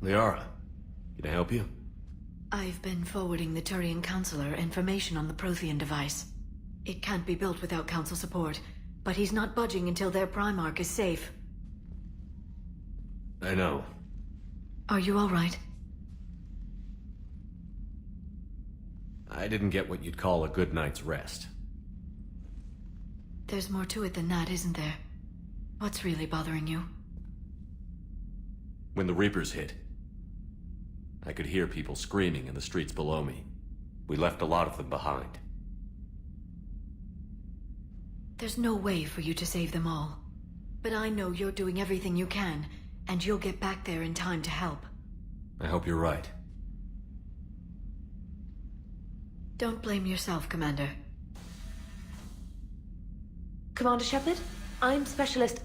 Liara, can I help you? I've been forwarding the Turian Counselor information on the Prothean device. It can't be built without Council support, but he's not budging until their Primarch is safe. I know. Are you all right? I didn't get what you'd call a good night's rest. There's more to it than that, isn't there? What's really bothering you? When the Reapers hit, I could hear people screaming in the streets below me. We left a lot of them behind. There's no way for you to save them all. But I know you're doing everything you can, and you'll get back there in time to help. I hope you're right. Don't blame yourself, Commander. Commander Shepard, I'm Specialist...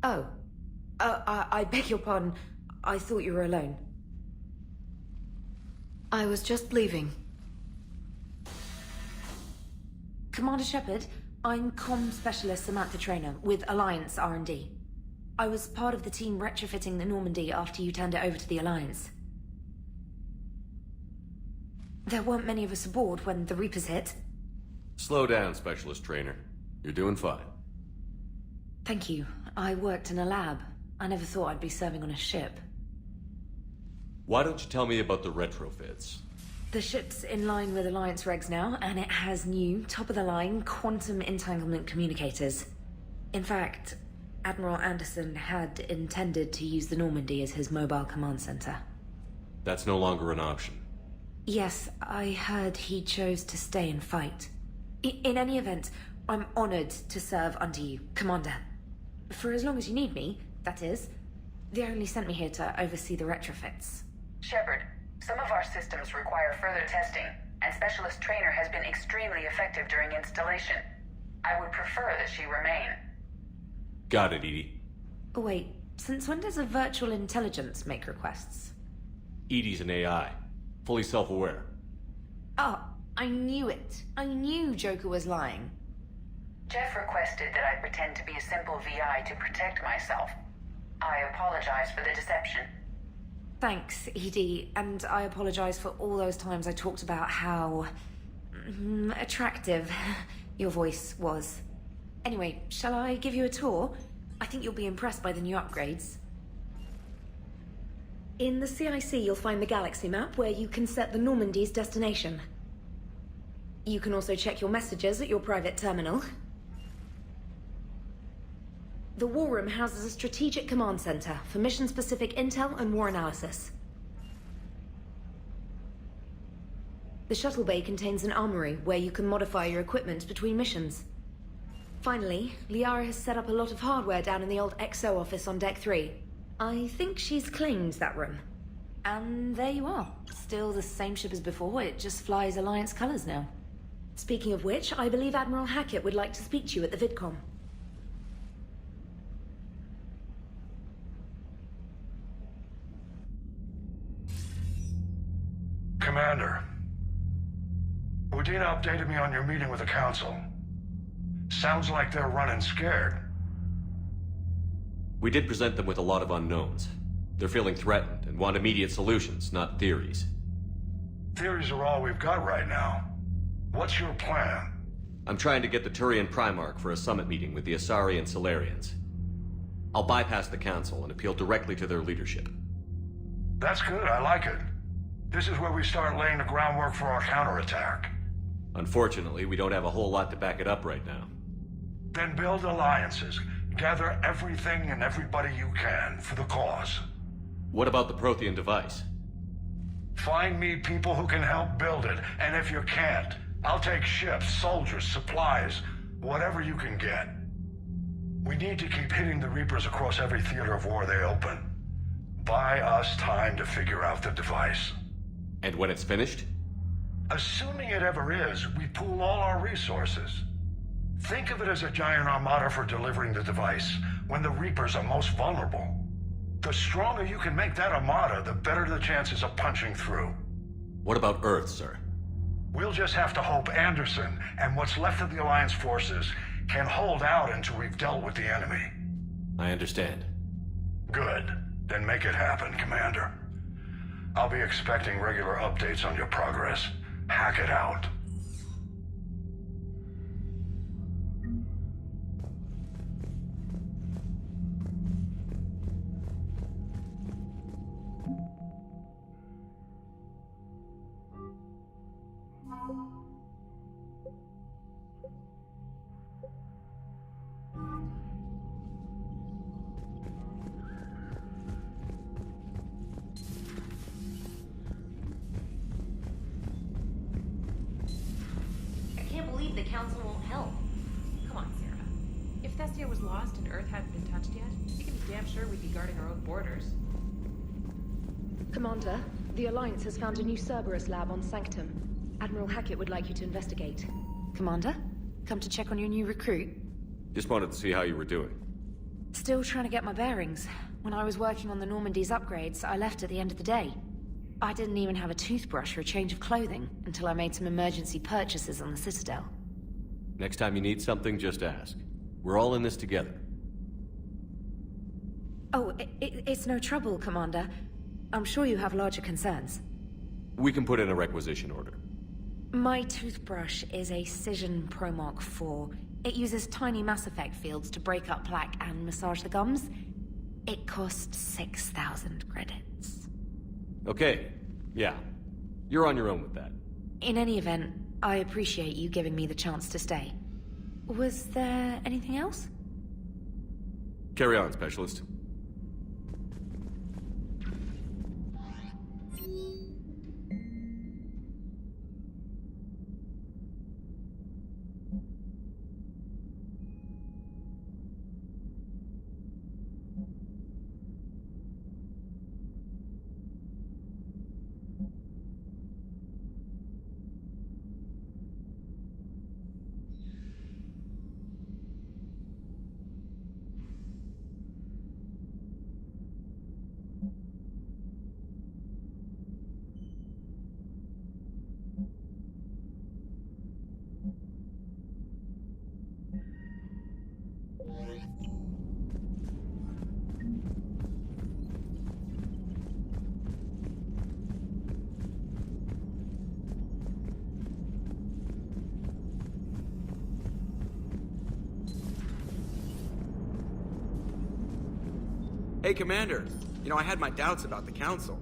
Oh. I beg your pardon. I thought you were alone. I was just leaving. Commander Shepard, I'm Comm Specialist Samantha Traynor with Alliance R&D. I was part of the team retrofitting the Normandy after you turned it over to the Alliance. There weren't many of us aboard when the Reapers hit. Slow down, Specialist Trainer. You're doing fine. Thank you. I worked in a lab. I never thought I'd be serving on a ship. Why don't you tell me about the retrofits? The ship's in line with Alliance regs now, and it has new, top-of-the-line, quantum entanglement communicators. In fact, Admiral Anderson had intended to use the Normandy as his mobile command center. That's no longer an option. Yes, I heard he chose to stay and fight. In any event, I'm honored to serve under you, Commander. For as long as you need me, that is. They only sent me here to oversee the retrofits. Shepard, some of our systems require further testing, and Specialist Trainer has been extremely effective during installation. I would prefer that she remain. Got it, Edie. Oh, wait, since when does a virtual intelligence make requests? Edie's an AI. Fully self-aware. Oh, I knew it. I knew Joker was lying. Jeff requested that I pretend to be a simple VI to protect myself. I apologize for the deception. Thanks, Edie, and I apologize for all those times I talked about how... attractive your voice was. Anyway, shall I give you a tour? I think you'll be impressed by the new upgrades. In the CIC, you'll find the galaxy map where you can set the Normandy's destination. You can also check your messages at your private terminal. The War Room houses a strategic command center for mission-specific intel and war analysis. The shuttle bay contains an armory where you can modify your equipment between missions. Finally, Liara has set up a lot of hardware down in the old XO office on Deck 3. I think she's claimed that room. And there you are. Still the same ship as before, it just flies Alliance colors now. Speaking of which, I believe Admiral Hackett would like to speak to you at the VidCom. Commander, Udina updated me on your meeting with the Council. Sounds like they're running scared. We did present them with a lot of unknowns. They're feeling threatened and want immediate solutions, not theories. Theories are all we've got right now. What's your plan? I'm trying to get the Turian Primarch for a summit meeting with the Asari and Solarians. I'll bypass the Council and appeal directly to their leadership. That's good, I like it. This is where we start laying the groundwork for our counterattack. Unfortunately, we don't have a whole lot to back it up right now. Then build alliances. Gather everything and everybody you can for the cause. What about the Prothean device? Find me people who can help build it, and if you can't, I'll take ships, soldiers, supplies, whatever you can get. We need to keep hitting the Reapers across every theater of war they open. Buy us time to figure out the device. And when it's finished? Assuming it ever is, we pool all our resources. Think of it as a giant armada for delivering the device, when the Reapers are most vulnerable. The stronger you can make that armada, the better the chances of punching through. What about Earth, sir? We'll just have to hope Anderson, and what's left of the Alliance forces, can hold out until we've dealt with the enemy. I understand. Good. Then make it happen, Commander. I'll be expecting regular updates on your progress. Hack it out. The Council won't help. Come on, Sarah. If Thestia was lost and Earth hadn't been touched yet, you can be damn sure we'd be guarding our own borders. Commander, the Alliance has found a new Cerberus lab on Sanctum. Admiral Hackett would like you to investigate. Commander, come to check on your new recruit? Just wanted to see how you were doing. Still trying to get my bearings. When I was working on the Normandy's upgrades, I left at the end of the day. I didn't even have a toothbrush or a change of clothing until I made some emergency purchases on the Citadel. Next time you need something, just ask. We're all in this together. Oh, it's no trouble, Commander. I'm sure you have larger concerns. We can put in a requisition order. My toothbrush is a Cision Pro Mark IV. It uses tiny Mass Effect fields to break up plaque and massage the gums. It costs 6,000 credits. Okay, yeah. You're on your own with that. In any event, I appreciate you giving me the chance to stay. Was there anything else? Carry on, Specialist. Hey, Commander. You know, I had my doubts about the Council.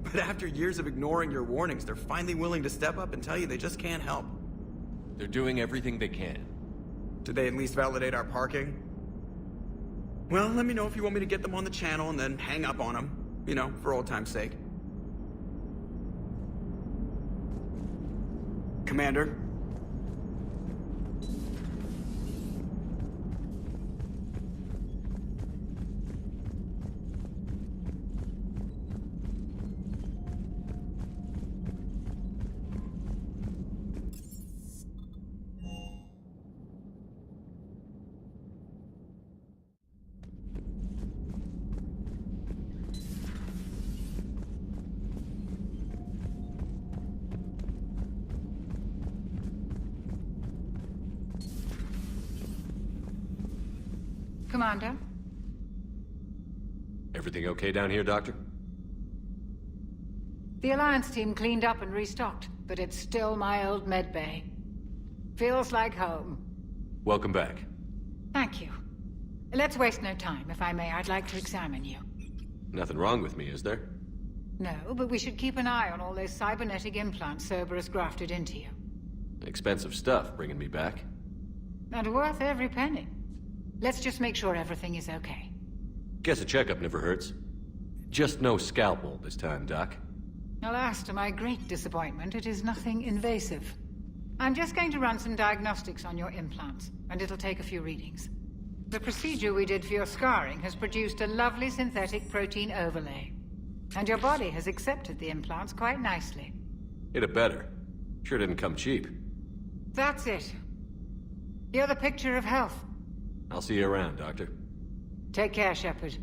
But after years of ignoring your warnings, they're finally willing to step up and tell you they just can't help. They're doing everything they can. Did they at least validate our parking? Well, let me know if you want me to get them on the channel and then hang up on them. You know, for old time's sake. Commander? Commander? Everything okay down here, Doctor? The Alliance team cleaned up and restocked, but it's still my old medbay. Feels like home. Welcome back. Thank you. Let's waste no time. If I may, I'd like to examine you. Nothing wrong with me, is there? No, but we should keep an eye on all those cybernetic implants Cerberus grafted into you. Expensive stuff bringing me back. And worth every penny. Let's just make sure everything is okay. Guess a checkup never hurts. Just no scalpel this time, Doc. Alas, to my great disappointment, it is nothing invasive. I'm just going to run some diagnostics on your implants, and it'll take a few readings. The procedure we did for your scarring has produced a lovely synthetic protein overlay. And your body has accepted the implants quite nicely. It had better. Sure didn't come cheap. That's it. You're the picture of health. I'll see you around, Doctor. Take care, Shepard.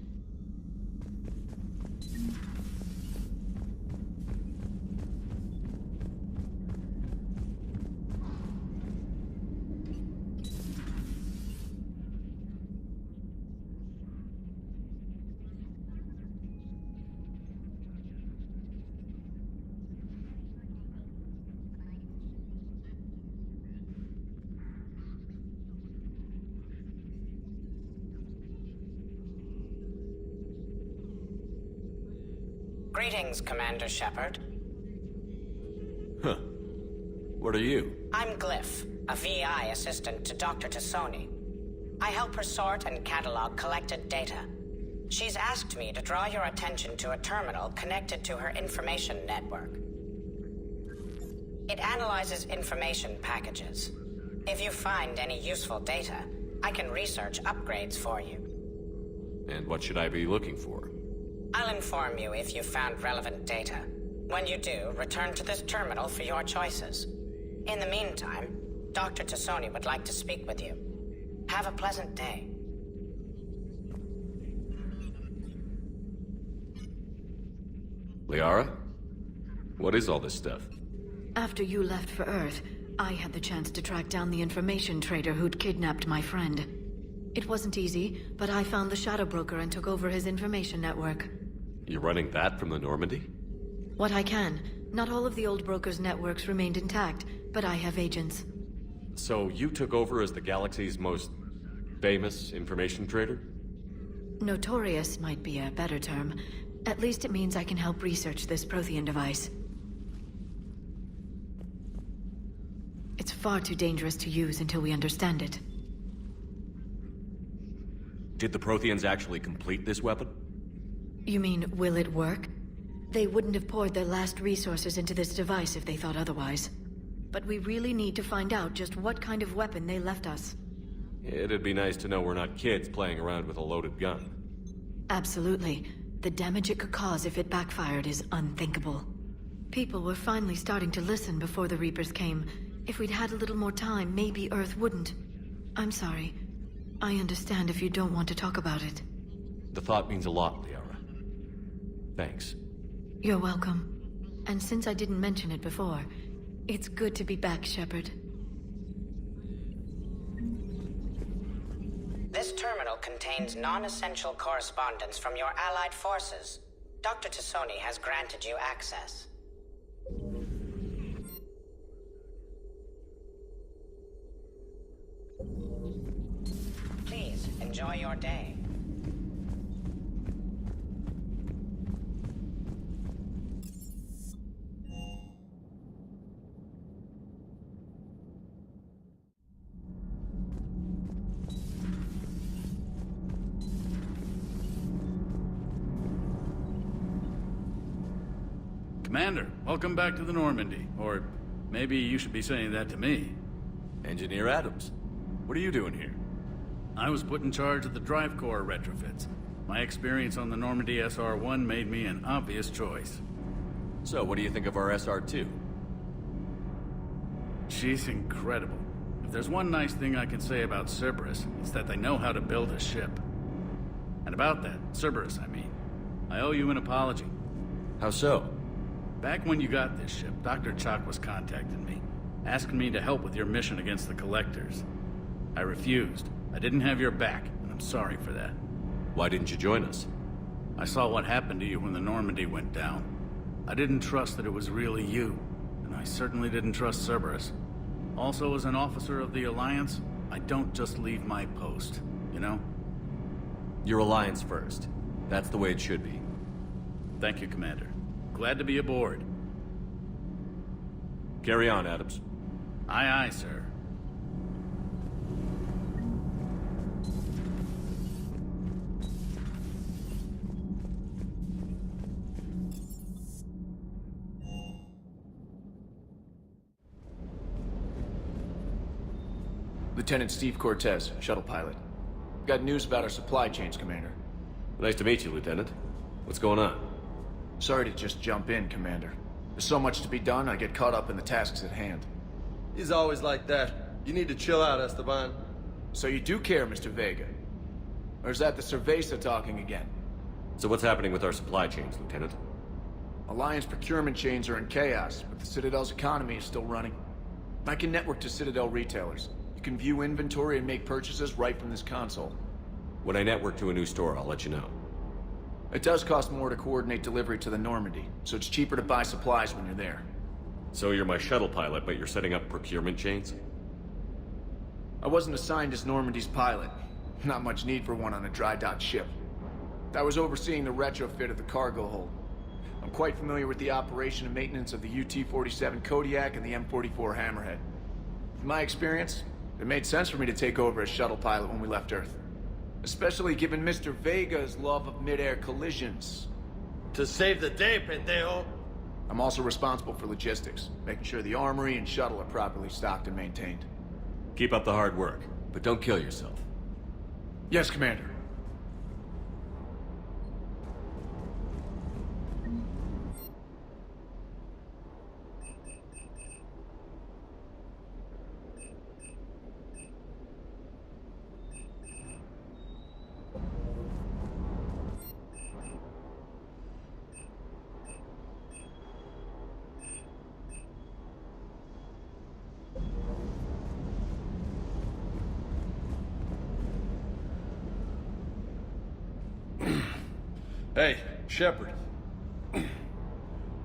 Greetings, Commander Shepard. Huh. What are you? I'm Glyph, a VI assistant to Dr. Tassoni. I help her sort and catalog collected data. She's asked me to draw your attention to a terminal connected to her information network. It analyzes information packages. If you find any useful data, I can research upgrades for you. And what should I be looking for? I'll inform you if you've found relevant data. When you do, return to this terminal for your choices. In the meantime, Dr. Tassoni would like to speak with you. Have a pleasant day. Liara? What is all this stuff? After you left for Earth, I had the chance to track down the information trader who'd kidnapped my friend. It wasn't easy, but I found the Shadow Broker and took over his information network. You're running that from the Normandy? What I can. Not all of the old broker's networks remained intact, but I have agents. So you took over as the galaxy's most famous information trader? Notorious might be a better term. At least it means I can help research this Prothean device. It's far too dangerous to use until we understand it. Did the Protheans actually complete this weapon? You mean, will it work? They wouldn't have poured their last resources into this device if they thought otherwise. But we really need to find out just what kind of weapon they left us. It'd be nice to know we're not kids playing around with a loaded gun. Absolutely. The damage it could cause if it backfired is unthinkable. People were finally starting to listen before the Reapers came. If we'd had a little more time, maybe Earth wouldn't. I'm sorry. I understand if you don't want to talk about it. The thought means a lot, Liara. Thanks. You're welcome. And since I didn't mention it before, it's good to be back, Shepard. This terminal contains non-essential correspondence from your allied forces. Dr. Tassoni has granted you access. Please, enjoy your day. Commander, welcome back to the Normandy. Or maybe you should be saying that to me. Engineer Adams, what are you doing here? I was put in charge of the drive core retrofits. My experience on the Normandy SR-1 made me an obvious choice. So, what do you think of our SR-2? She's incredible. If there's one nice thing I can say about Cerberus, it's that they know how to build a ship. And about that, Cerberus, I mean, I owe you an apology. How so? Back when you got this ship, Dr. Chalk was contacting me, asking me to help with your mission against the Collectors. I refused. I didn't have your back, and I'm sorry for that. Why didn't you join us? I saw what happened to you when the Normandy went down. I didn't trust that it was really you, and I certainly didn't trust Cerberus. Also, as an officer of the Alliance, I don't just leave my post, you know? Your Alliance first. That's the way it should be. Thank you, Commander. Glad to be aboard. Carry on, Adams. Aye, aye, sir. Lieutenant Steve Cortez, shuttle pilot. Got news about our supply chains, Commander. Nice to meet you, Lieutenant. What's going on? Sorry to just jump in, Commander. There's so much to be done, I get caught up in the tasks at hand. He's always like that. You need to chill out, Esteban. So you do care, Mr. Vega? Or is that the Cerveza talking again? So what's happening with our supply chains, Lieutenant? Alliance procurement chains are in chaos, but the Citadel's economy is still running. I can network to Citadel retailers. You can view inventory and make purchases right from this console. When I network to a new store, I'll let you know. It does cost more to coordinate delivery to the Normandy, so it's cheaper to buy supplies when you're there. So you're my shuttle pilot, but you're setting up procurement chains? I wasn't assigned as Normandy's pilot. Not much need for one on a dry dock ship. I was overseeing the retrofit of the cargo hold. I'm quite familiar with the operation and maintenance of the UT-47 Kodiak and the M44 Hammerhead. In my experience, it made sense for me to take over as shuttle pilot when we left Earth. Especially given Mr. Vega's love of mid-air collisions. To save the day, pendejo. I'm also responsible for logistics, making sure the armory and shuttle are properly stocked and maintained. Keep up the hard work, but don't kill yourself. Yes, Commander. Hey, Shepard.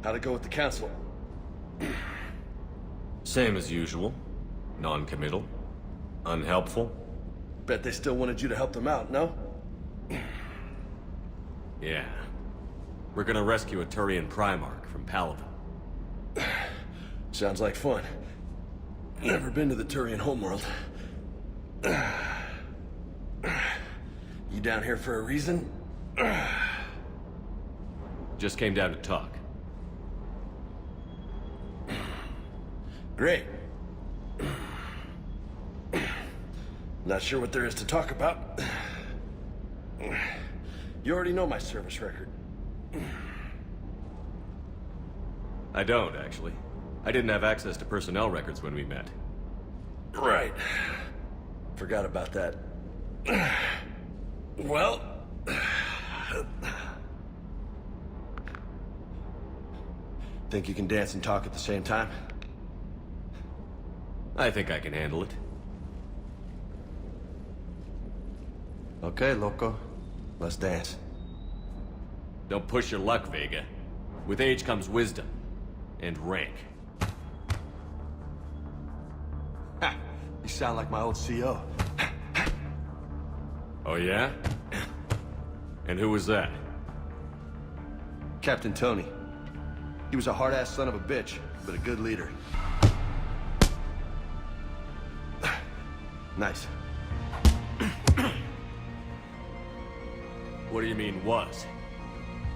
How'd it go with the council? Same as usual. Non-committal. Unhelpful. Bet they still wanted you to help them out, no? Yeah. We're gonna rescue a Turian Primarch from Paragon. Sounds like fun. Never been to the Turian homeworld. You down here for a reason? Just came down to talk. Great. Not sure what there is to talk about. You already know my service record. I don't, actually. I didn't have access to personnel records when we met. Right. Forgot about that. Well... Think you can dance and talk at the same time? I think I can handle it. Okay, loco. Let's dance. Don't push your luck, Vega. With age comes wisdom. And rank. Ha! You sound like my old CO. Oh yeah? And who was that? Captain Tony. He was a hard-ass son of a bitch, but a good leader. Nice. What do you mean, was?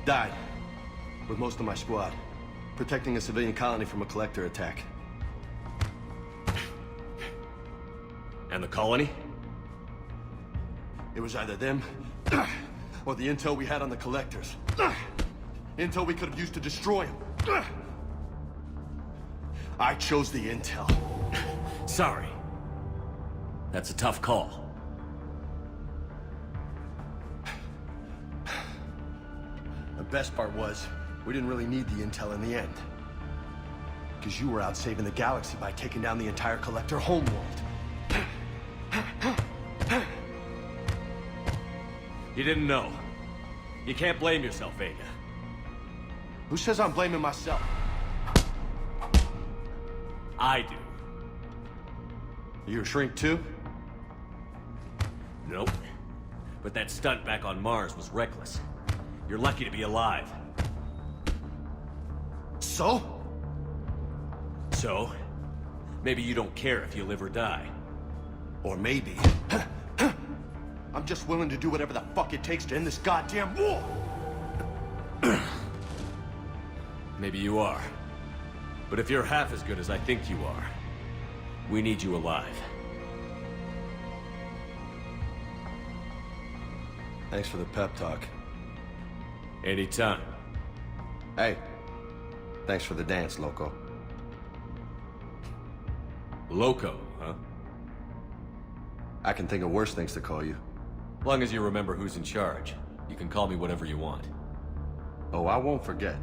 Died. With most of my squad. Protecting a civilian colony from a collector attack. And the colony? It was either them, or the intel we had on the collectors. Intel we could have used to destroy them. I chose the intel. Sorry. That's a tough call. The best part was, we didn't really need the intel in the end. Because you were out saving the galaxy by taking down the entire collector homeworld. You didn't know. You can't blame yourself, Vega. Who says I'm blaming myself? I do. You a shrink too? Nope. But that stunt back on Mars was reckless. You're lucky to be alive. So? So? Maybe you don't care if you live or die. Or maybe... I'm just willing to do whatever the fuck it takes to end this goddamn war! Maybe you are. But if you're half as good as I think you are, we need you alive. Thanks for the pep talk. Anytime. Hey, thanks for the dance, Loco. Loco, huh? I can think of worse things to call you. Long as you remember who's in charge, you can call me whatever you want. Oh, I won't forget.